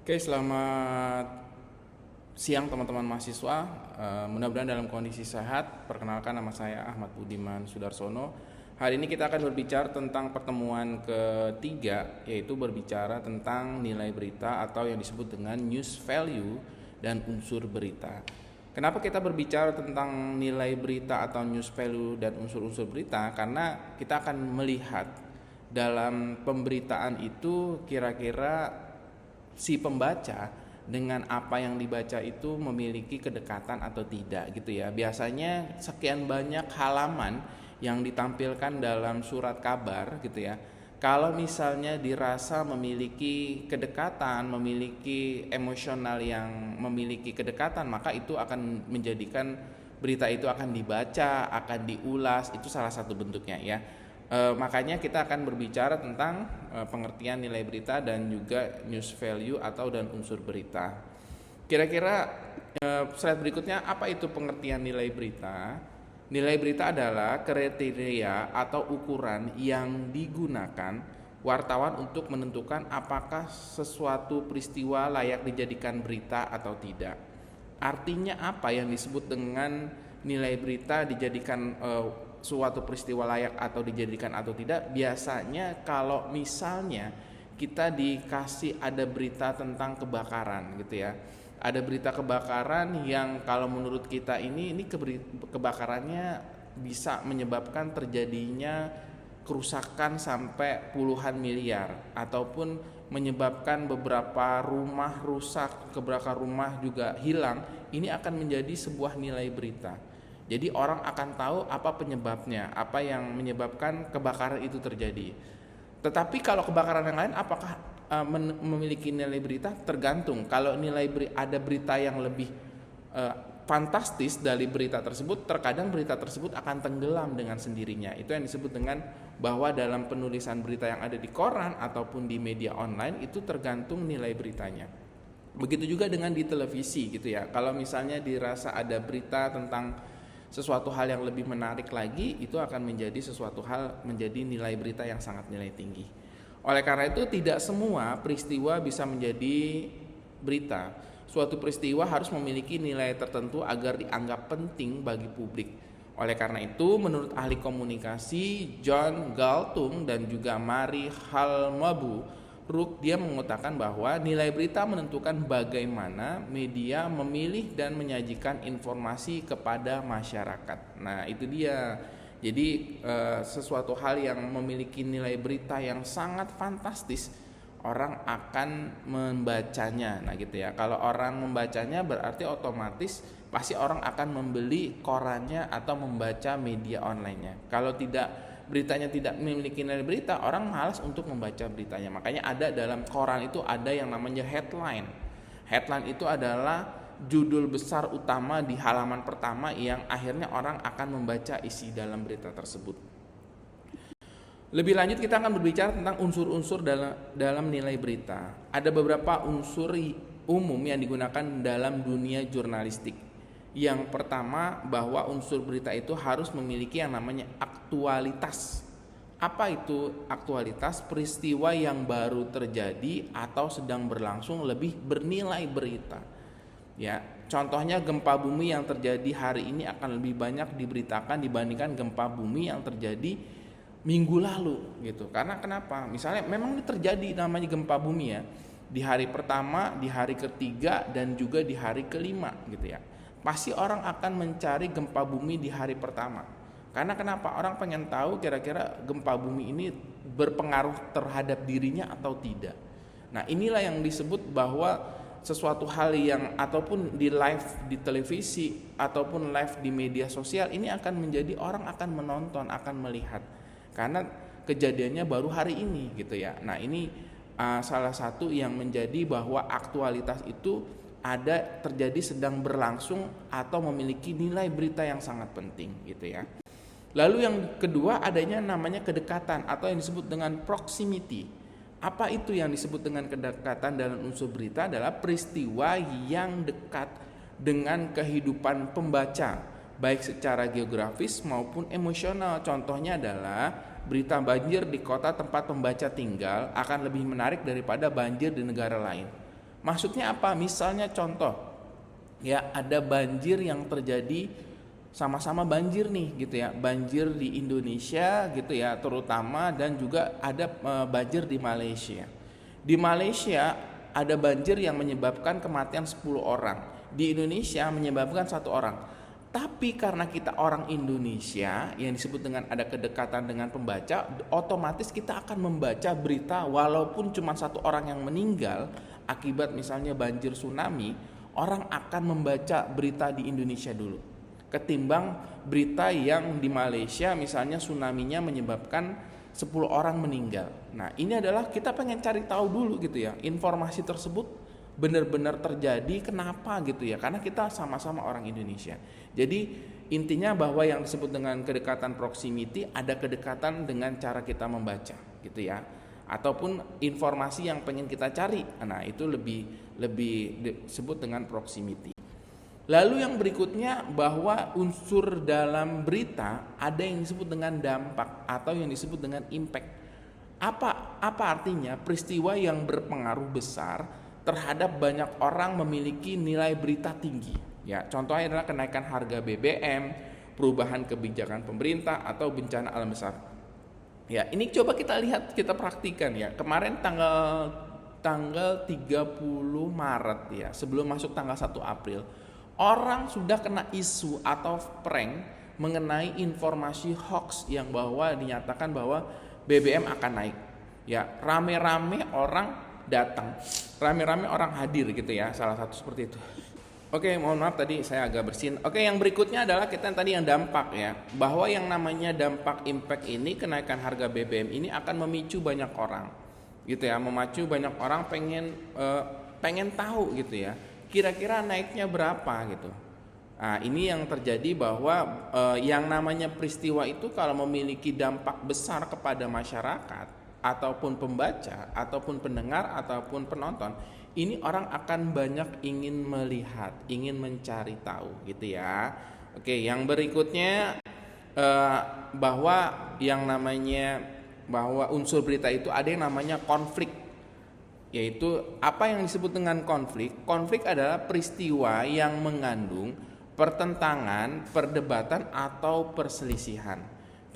Oke, selamat siang teman-teman mahasiswa. Mudah-mudahan dalam kondisi sehat. Perkenalkan, nama saya Ahmad Budiman Sudarsono. Hari ini kita akan berbicara tentang pertemuan ketiga, yaitu berbicara tentang nilai berita atau yang disebut dengan news value dan unsur berita. Kenapa kita berbicara tentang nilai berita atau news value dan unsur-unsur berita? Karena kita akan melihat dalam pemberitaan itu kira-kira si pembaca dengan apa yang dibaca itu memiliki kedekatan atau tidak gitu ya. Biasanya sekian banyak halaman yang ditampilkan dalam surat kabar gitu ya. Kalau misalnya dirasa memiliki kedekatan, memiliki emosional yang memiliki kedekatan, maka itu akan menjadikan berita itu akan dibaca, akan diulas, itu salah satu bentuknya ya. Makanya kita akan berbicara tentang pengertian nilai berita dan juga news value atau dan unsur berita. Kira-kira slide berikutnya, apa itu pengertian nilai berita? Nilai berita adalah kriteria atau ukuran yang digunakan wartawan untuk menentukan apakah sesuatu peristiwa layak dijadikan berita atau tidak. Artinya apa yang disebut dengan nilai berita dijadikan suatu peristiwa layak atau dijadikan atau tidak? Biasanya kalau misalnya kita dikasih ada berita tentang kebakaran gitu ya, ada berita kebakaran yang kalau menurut kita ini kebakarannya bisa menyebabkan terjadinya kerusakan sampai puluhan miliar ataupun menyebabkan beberapa rumah rusak, beberapa rumah juga hilang, ini akan menjadi sebuah nilai berita. Jadi orang akan tahu apa penyebabnya, apa yang menyebabkan kebakaran itu terjadi. Tetapi kalau kebakaran yang lain apakah memiliki nilai berita? Tergantung. Kalau ada berita yang lebih fantastis dari berita tersebut, terkadang berita tersebut akan tenggelam dengan sendirinya. Itu yang disebut dengan bahwa dalam penulisan berita yang ada di koran ataupun di media online itu tergantung nilai beritanya. Begitu juga dengan di televisi gitu ya. Kalau misalnya dirasa ada berita tentang sesuatu hal yang lebih menarik lagi, itu akan menjadi sesuatu hal menjadi nilai berita yang sangat nilai tinggi. Oleh karena itu tidak semua peristiwa bisa menjadi berita. Suatu peristiwa harus memiliki nilai tertentu agar dianggap penting bagi publik. Oleh karena itu menurut ahli komunikasi John Galtung dan juga Mari Halmabu Rook, dia mengatakan bahwa nilai berita menentukan bagaimana media memilih dan menyajikan informasi kepada masyarakat. Nah, itu dia. Jadi sesuatu hal yang memiliki nilai berita yang sangat fantastis, orang akan membacanya. Nah, gitu ya. Kalau orang membacanya berarti otomatis pasti orang akan membeli korannya atau membaca media online-nya. Kalau beritanya tidak memiliki nilai berita, orang malas untuk membaca beritanya. Makanya ada dalam koran itu ada yang namanya headline. Headline itu adalah judul besar utama di halaman pertama yang akhirnya orang akan membaca isi dalam berita tersebut. Lebih lanjut kita akan berbicara tentang unsur-unsur dalam nilai berita. Ada beberapa unsur umum yang digunakan dalam dunia jurnalistik. Yang pertama, bahwa unsur berita itu harus memiliki yang namanya aktualitas. Apa itu aktualitas? Peristiwa yang baru terjadi atau sedang berlangsung lebih bernilai berita. Ya, contohnya gempa bumi yang terjadi hari ini akan lebih banyak diberitakan dibandingkan gempa bumi yang terjadi minggu lalu gitu. Karena kenapa? Misalnya memang ini terjadi namanya gempa bumi ya, di hari pertama, di hari ketiga dan juga di hari kelima gitu ya. Pasti orang akan mencari gempa bumi di hari pertama. Karena kenapa? Orang pengen tahu kira-kira gempa bumi ini berpengaruh terhadap dirinya atau tidak. Nah, inilah yang disebut bahwa sesuatu hal yang ataupun di live di televisi ataupun live di media sosial ini akan menjadi orang akan menonton, akan melihat. Karena kejadiannya baru hari ini gitu ya. Nah, ini salah satu yang menjadi bahwa aktualitas itu ada terjadi sedang berlangsung atau memiliki nilai berita yang sangat penting gitu ya. Lalu yang kedua adanya namanya kedekatan atau yang disebut dengan proximity. Apa itu yang disebut dengan kedekatan dalam unsur berita? Adalah peristiwa yang dekat dengan kehidupan pembaca, baik secara geografis maupun emosional. Contohnya adalah berita banjir di kota tempat pembaca tinggal akan lebih menarik daripada banjir di negara lain. Maksudnya apa? Misalnya contoh, ya ada banjir yang terjadi, sama-sama banjir nih gitu ya, banjir di Indonesia gitu ya terutama, dan juga ada banjir di Malaysia. Di Malaysia ada banjir yang menyebabkan kematian 10 orang, di Indonesia menyebabkan 1 orang. Tapi karena kita orang Indonesia yang disebut dengan ada kedekatan dengan pembaca, otomatis kita akan membaca berita walaupun cuma 1 orang yang meninggal akibat misalnya banjir tsunami, orang akan membaca berita di Indonesia dulu ketimbang berita yang di Malaysia misalnya tsunami-nya menyebabkan 10 orang meninggal. Nah, ini adalah kita pengen cari tahu dulu gitu ya, informasi tersebut benar-benar terjadi kenapa gitu ya, karena kita sama-sama orang Indonesia. Jadi intinya bahwa yang disebut dengan kedekatan proximity, ada kedekatan dengan cara kita membaca gitu ya, ataupun informasi yang pengen kita cari. Nah, itu lebih disebut dengan proximity. Lalu yang berikutnya bahwa unsur dalam berita ada yang disebut dengan dampak atau yang disebut dengan impact. Apa artinya? Peristiwa yang berpengaruh besar terhadap banyak orang memiliki nilai berita tinggi. Ya, contohnya adalah kenaikan harga BBM, perubahan kebijakan pemerintah, atau bencana alam besar. Ya, ini coba kita lihat, kita praktikan ya. Kemarin tanggal 30 Maret ya, sebelum masuk tanggal 1 April, orang sudah kena isu atau prank mengenai informasi hoax yang bahwa dinyatakan bahwa BBM akan naik. Ya, rame-rame orang datang, rame-rame orang hadir gitu ya, salah satu seperti itu. Oke, mohon maaf tadi saya agak bersin. Oke, yang berikutnya adalah kita tadi yang dampak ya, bahwa yang namanya dampak impact ini, kenaikan harga BBM ini akan memicu banyak orang gitu ya, memacu banyak orang pengen tahu gitu ya, kira-kira naiknya berapa gitu. Nah, ini yang terjadi bahwa yang namanya peristiwa itu kalau memiliki dampak besar kepada masyarakat ataupun pembaca, ataupun pendengar, ataupun penonton, ini orang akan banyak ingin melihat, ingin mencari tahu gitu ya. Oke, yang berikutnya bahwa yang namanya bahwa unsur berita itu ada yang namanya konflik. Yaitu apa yang disebut dengan konflik? Konflik adalah peristiwa yang mengandung pertentangan, perdebatan, atau perselisihan.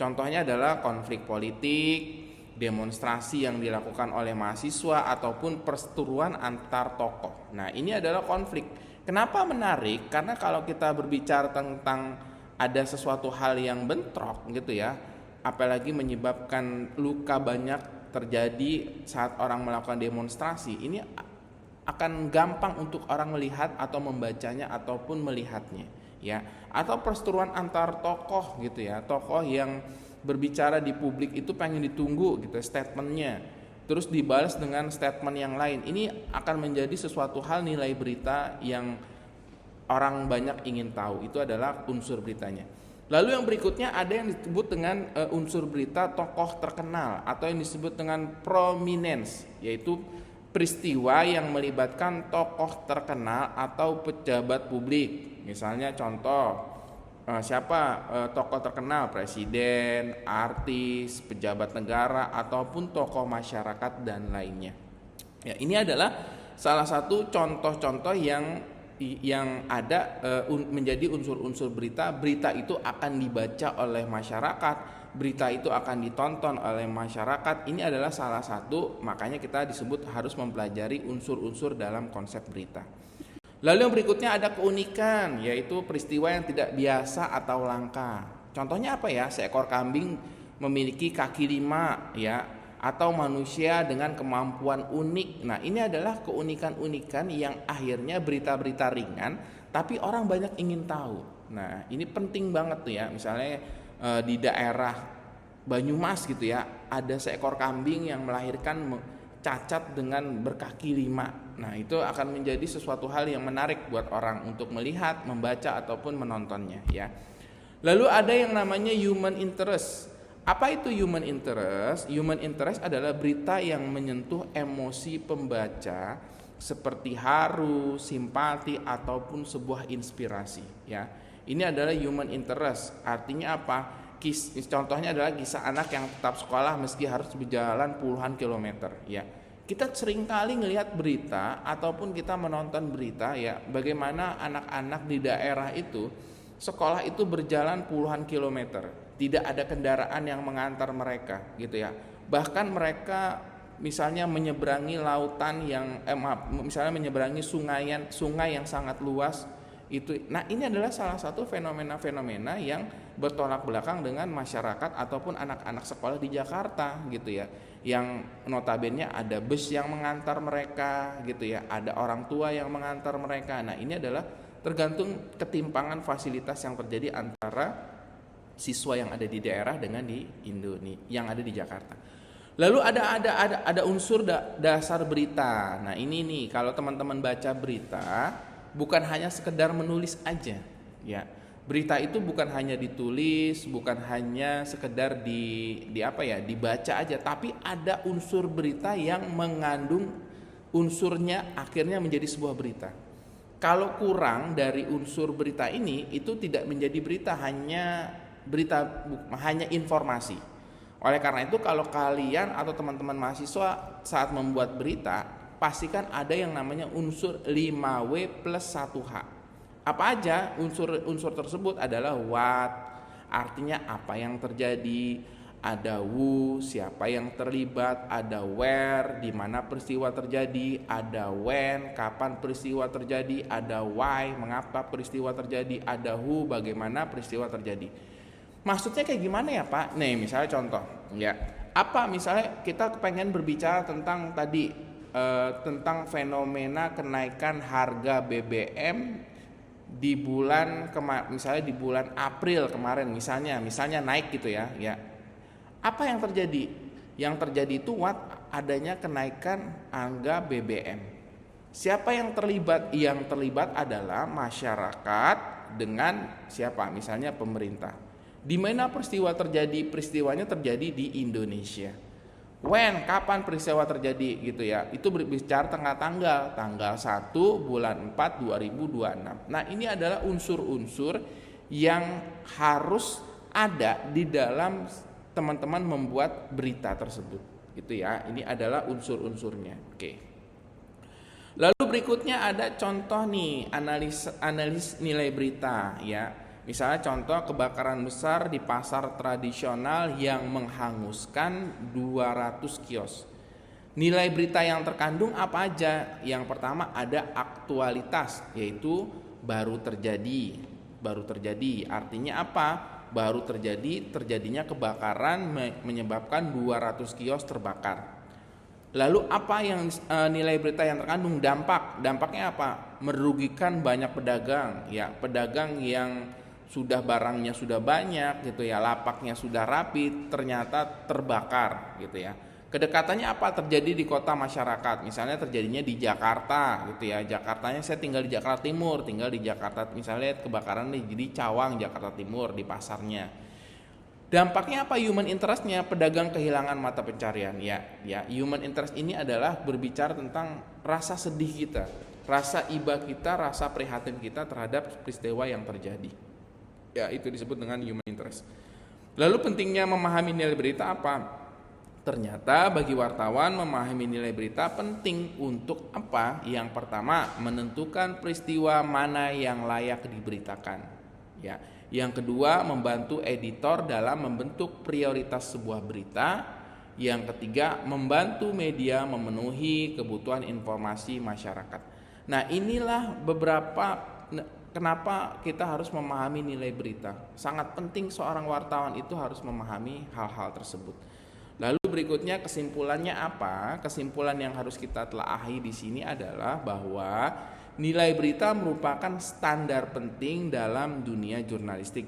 Contohnya adalah konflik politik, demonstrasi yang dilakukan oleh mahasiswa, ataupun perseteruan antar tokoh. Nah, ini adalah konflik. Kenapa menarik? Karena kalau kita berbicara tentang ada sesuatu hal yang bentrok gitu ya, apalagi menyebabkan luka banyak terjadi saat orang melakukan demonstrasi, ini akan gampang untuk orang melihat atau membacanya ataupun melihatnya ya. Atau perseteruan antar tokoh gitu ya, tokoh yang berbicara di publik itu pengen ditunggu gitu statementnya, terus dibalas dengan statement yang lain. Ini akan menjadi sesuatu hal nilai berita yang orang banyak ingin tahu. Itu adalah unsur beritanya. Lalu yang berikutnya ada yang disebut dengan unsur berita tokoh terkenal atau yang disebut dengan prominence, yaitu peristiwa yang melibatkan tokoh terkenal atau pejabat publik. Misalnya contoh, tokoh terkenal, presiden, artis, pejabat negara, ataupun tokoh masyarakat dan lainnya. Ya, ini adalah salah satu contoh-contoh yang ada menjadi unsur-unsur berita. Berita itu akan dibaca oleh masyarakat, berita itu akan ditonton oleh masyarakat. Ini adalah salah satu, makanya kita disebut harus mempelajari unsur-unsur dalam konsep berita. Lalu yang berikutnya ada keunikan, yaitu peristiwa yang tidak biasa atau langka. Contohnya apa ya? Seekor kambing memiliki kaki 5 ya, atau manusia dengan kemampuan unik. Nah, ini adalah keunikan-unikan yang akhirnya berita-berita ringan tapi orang banyak ingin tahu. Nah, ini penting banget tuh ya. Misalnya di daerah Banyumas gitu ya, ada seekor kambing yang melahirkan cacat dengan berkaki 5. Nah, itu akan menjadi sesuatu hal yang menarik buat orang untuk melihat, membaca, ataupun menontonnya ya. Lalu ada yang namanya human interest. Apa itu human interest? Human interest adalah berita yang menyentuh emosi pembaca seperti haru, simpati, ataupun sebuah inspirasi ya. Ini adalah human interest. Artinya apa? Contohnya adalah kisah anak yang tetap sekolah meski harus berjalan puluhan kilometer ya. Kita sering kali ngelihat berita ataupun kita menonton berita ya, bagaimana anak-anak di daerah itu sekolah itu berjalan puluhan kilometer, tidak ada kendaraan yang mengantar mereka gitu ya. Bahkan mereka misalnya menyeberangi lautan yang misalnya menyeberangi sungai yang sangat luas itu. Nah, ini adalah salah satu fenomena-fenomena yang bertolak belakang dengan masyarakat ataupun anak-anak sekolah di Jakarta gitu ya, yang notabene ada bus yang mengantar mereka gitu ya, ada orang tua yang mengantar mereka. Nah, ini adalah tergantung ketimpangan fasilitas yang terjadi antara siswa yang ada di daerah dengan di Indonesia yang ada di Jakarta. Lalu ada unsur dasar berita. Nah, ini nih kalau teman-teman baca berita bukan hanya sekedar menulis aja ya. Berita itu bukan hanya ditulis, bukan hanya sekedar dibaca aja, tapi ada unsur berita yang mengandung unsurnya akhirnya menjadi sebuah berita. Kalau kurang dari unsur berita ini, itu tidak menjadi berita, hanya informasi. Oleh karena itu kalau kalian atau teman-teman mahasiswa saat membuat berita, pastikan ada yang namanya unsur 5W plus 1H. Apa aja unsur tersebut? Adalah what, artinya apa yang terjadi, ada who, siapa yang terlibat, ada where, di mana peristiwa terjadi, ada when, kapan peristiwa terjadi, ada why, mengapa peristiwa terjadi, ada who, bagaimana peristiwa terjadi. Maksudnya kayak gimana ya Pak? Nih misalnya contoh ya, apa misalnya kita pengen berbicara tentang tentang fenomena kenaikan harga BBM di misalnya di bulan April kemarin misalnya naik gitu ya. Apa yang terjadi? Yang terjadi itu adanya kenaikan harga BBM. Siapa yang terlibat? Yang terlibat adalah masyarakat dengan siapa? Misalnya pemerintah. Di mana peristiwa terjadi? Peristiwanya terjadi di Indonesia. When, kapan peristiwa terjadi gitu ya. Itu berbicara tanggal 1 bulan 4 2026. Nah, ini adalah unsur-unsur yang harus ada di dalam teman-teman membuat berita tersebut gitu ya. Ini adalah unsur-unsurnya. Oke. Lalu berikutnya ada contoh nih, analis nilai berita ya. Misalnya contoh kebakaran besar di pasar tradisional yang menghanguskan 200 kios. Nilai berita yang terkandung apa aja? Yang pertama ada aktualitas, yaitu baru terjadi. Artinya apa? Baru terjadinya kebakaran menyebabkan 200 kios terbakar. Lalu apa yang nilai berita yang terkandung? Dampaknya apa? Merugikan banyak pedagang ya, pedagang yang barangnya sudah banyak gitu ya, lapaknya sudah rapi, ternyata terbakar gitu ya. Kedekatannya apa? Terjadi di kota masyarakat, misalnya terjadinya di Jakarta gitu ya. Jakartanya saya tinggal di Jakarta Timur, misalnya kebakaran di Cawang, Jakarta Timur di pasarnya. Dampaknya apa? Human interestnya, pedagang kehilangan mata pencarian ya. Human interest ini adalah berbicara tentang rasa sedih kita, rasa iba kita, rasa prihatin kita terhadap peristiwa yang terjadi. Ya, itu disebut dengan human interest. Lalu pentingnya memahami nilai berita apa? Ternyata bagi wartawan memahami nilai berita penting untuk apa? Yang pertama, menentukan peristiwa mana yang layak diberitakan. Ya. Yang kedua, membantu editor dalam membentuk prioritas sebuah berita. Yang ketiga, membantu media memenuhi kebutuhan informasi masyarakat. Nah, inilah beberapa kenapa kita harus memahami nilai berita. Sangat penting seorang wartawan itu harus memahami hal-hal tersebut. Lalu berikutnya kesimpulannya apa? Kesimpulan yang harus kita telaahi di sini adalah bahwa nilai berita merupakan standar penting dalam dunia jurnalistik.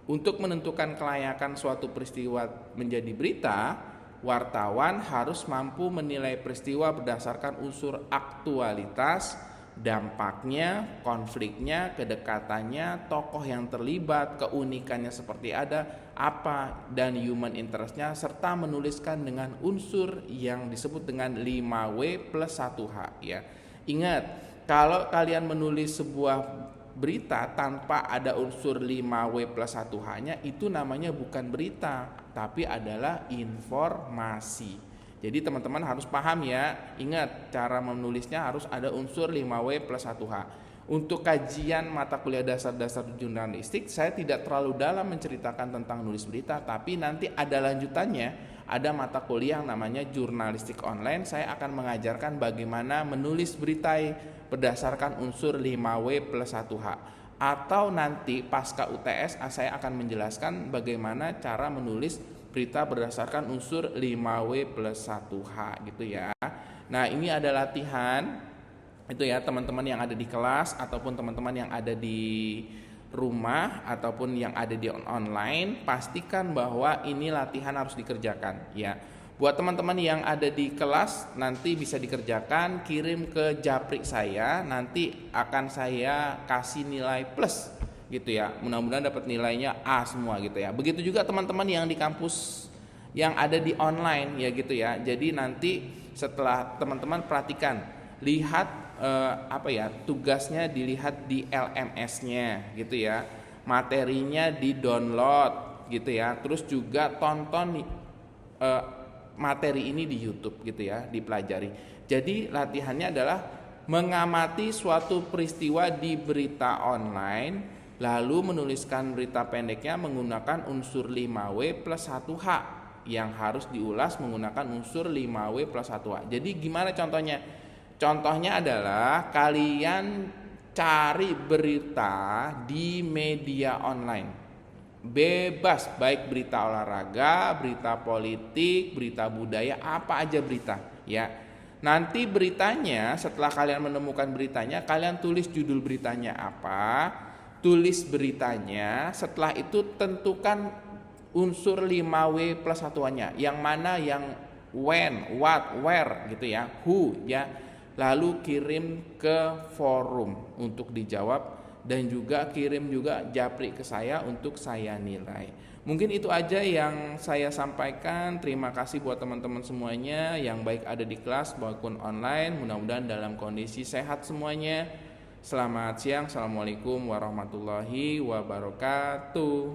Untuk menentukan kelayakan suatu peristiwa menjadi berita, wartawan harus mampu menilai peristiwa berdasarkan unsur aktualitas, dampaknya, konfliknya, kedekatannya, tokoh yang terlibat, keunikannya seperti apa, dan human interestnya, serta menuliskan dengan unsur yang disebut dengan 5W plus 1H ya. Ingat, kalau kalian menulis sebuah berita tanpa ada unsur 5W plus 1H-nya, itu namanya bukan berita, tapi adalah informasi. Jadi teman-teman harus paham ya, ingat cara menulisnya harus ada unsur 5W plus 1H. Untuk kajian mata kuliah dasar-dasar jurnalistik, saya tidak terlalu dalam menceritakan tentang nulis berita, tapi nanti ada lanjutannya, ada mata kuliah yang namanya jurnalistik online. Saya akan mengajarkan bagaimana menulis berita berdasarkan unsur 5W plus 1H. Atau nanti pasca UTS saya akan menjelaskan bagaimana cara menulis berita berdasarkan unsur 5W plus 1H gitu ya. Nah, ini ada latihan itu ya teman-teman yang ada di kelas ataupun teman-teman yang ada di rumah ataupun yang ada di online, pastikan bahwa ini latihan harus dikerjakan ya. Buat teman-teman yang ada di kelas nanti bisa dikerjakan, kirim ke japri saya, nanti akan saya kasih nilai plus gitu ya. Mudah-mudahan dapat nilainya A semua gitu ya. Begitu juga teman-teman yang di kampus yang ada di online ya gitu ya. Jadi nanti setelah teman-teman perhatikan, lihat tugasnya dilihat di LMS-nya gitu ya. Materinya di-download gitu ya. Terus juga tonton materi ini di YouTube gitu ya, dipelajari. Jadi latihannya adalah mengamati suatu peristiwa di berita online, lalu menuliskan berita pendeknya menggunakan unsur 5W plus 1H yang harus diulas menggunakan unsur 5W plus 1H. Jadi gimana contohnya? Contohnya adalah kalian cari berita di media online. Bebas, baik berita olahraga, berita politik, berita budaya, apa aja berita ya. Nanti beritanya, setelah kalian menemukan beritanya, kalian tulis judul beritanya apa, tulis beritanya, setelah itu tentukan unsur 5W plus satuannya, yang mana, yang when, what, where gitu ya, who ya. Lalu kirim ke forum untuk dijawab, dan juga kirim juga japri ke saya untuk saya nilai. Mungkin itu aja yang saya sampaikan. Terima kasih buat teman-teman semuanya yang baik ada di kelas maupun online. Mudah-mudahan dalam kondisi sehat semuanya. Selamat siang. Assalamualaikum warahmatullahi wabarakatuh.